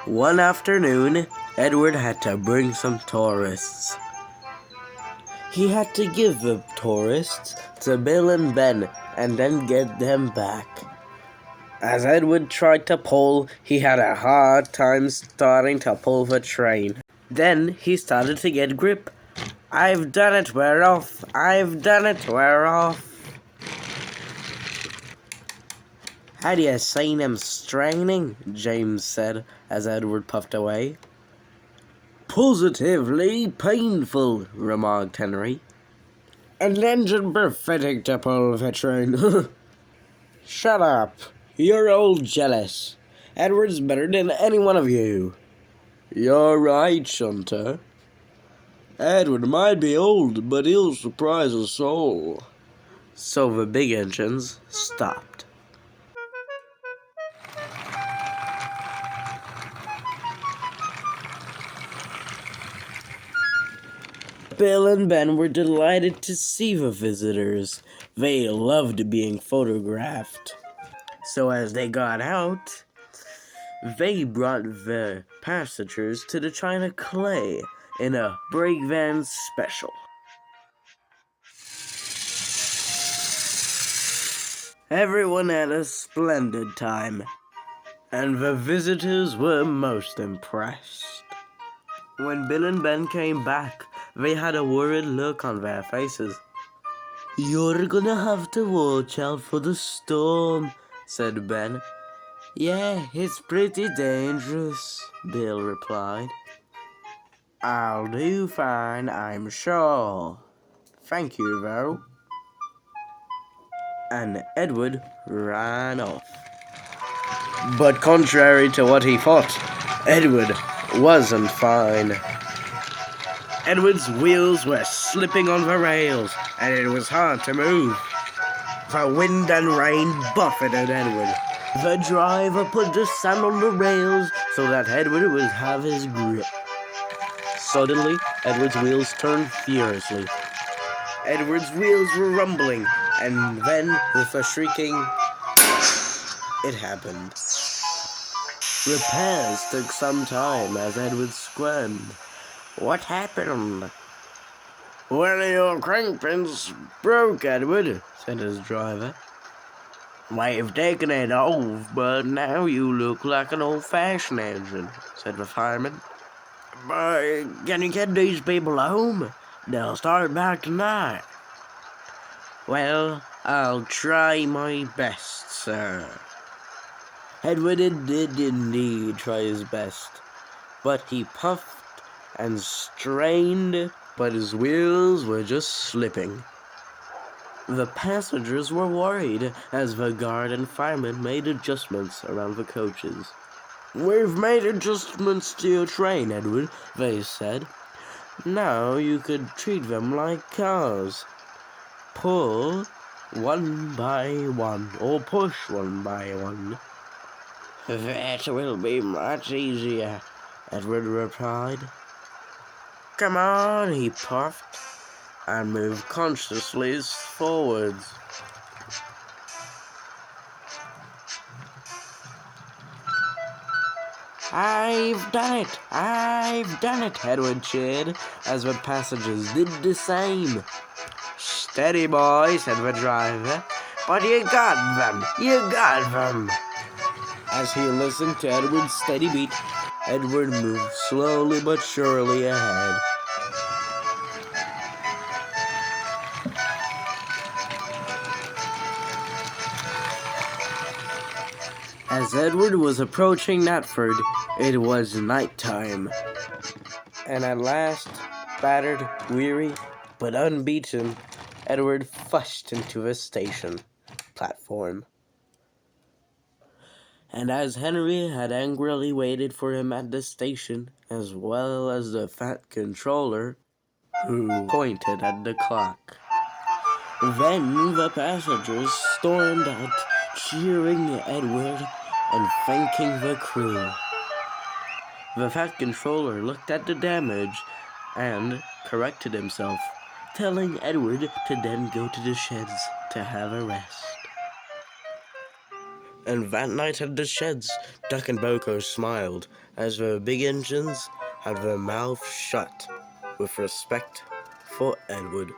One afternoon, Edward had to bring some tourists. He had to give the tourists to Bill and Ben and then get them back. As Edward tried to pull, he had a hard time starting to pull the train. Then he started to get grip. "I've done it, we're off! I've done it, we're off!" "Had you seen him straining?" James said as Edward puffed away. "Positively painful," remarked Henry. "An engine befitting to pull the train." "Shut up. You're all jealous. Edward's better than any one of you." "You're right, Shunter. Edward might be old, but he'll surprise us all." So the big engines stopped. Bill and Ben were delighted to see the visitors. They loved being photographed. So as they got out, they brought the passengers to the China Clay in a break van special. Everyone had a splendid time, and the visitors were most impressed. When Bill and Ben came back, they had a worried look on their faces. "You're gonna have to watch out for the storm," said Ben. "Yeah, it's pretty dangerous," Bill replied. "I'll do fine, I'm sure. Thank you, though." And Edward ran off. But contrary to what he thought, Edward wasn't fine. Edward's wheels were slipping on the rails, and it was hard to move. The wind and rain buffeted Edward. The driver put the sand on the rails so that Edward would have his grip. Suddenly, Edward's wheels turned furiously. Edward's wheels were rumbling, and then, with a shrieking, it happened. Repairs took some time as Edward squirmed. "What happened?" "One of your crankpins broke, Edward," said his driver. "We've taken it off, but now you look like an old-fashioned engine," said the fireman. "But can you get these people home? They'll start back tonight." "Well, I'll try my best, sir." Edward did indeed try his best, but he puffed and strained, but his wheels were just slipping. The passengers were worried as the guard and firemen made adjustments around the coaches. "We've made adjustments to your train, Edward," they said. "Now you could treat them like cars. Pull one by one, or push one by one." "That will be much easier," Edward replied. "Come on," he puffed, and moved consciously forwards. "I've done it! I've done it!" Edward cheered, as the passengers did the same. "Steady, boy," said the driver. "But you got them! You got them!" As he listened to Edward's steady beat, Edward moved slowly but surely ahead. As Edward was approaching Knapford, it was nighttime. And at last, battered, weary, but unbeaten, Edward flushed into the station platform. And as Henry had angrily waited for him at the station, as well as the fat controller, who pointed at the clock, then the passengers stormed out, cheering Edward and thanking the crew. The fat controller looked at the damage and corrected himself, telling Edward to then go to the sheds to have a rest. And that night at the sheds, Duck and Boko smiled as their big engines had their mouths shut with respect for Edward.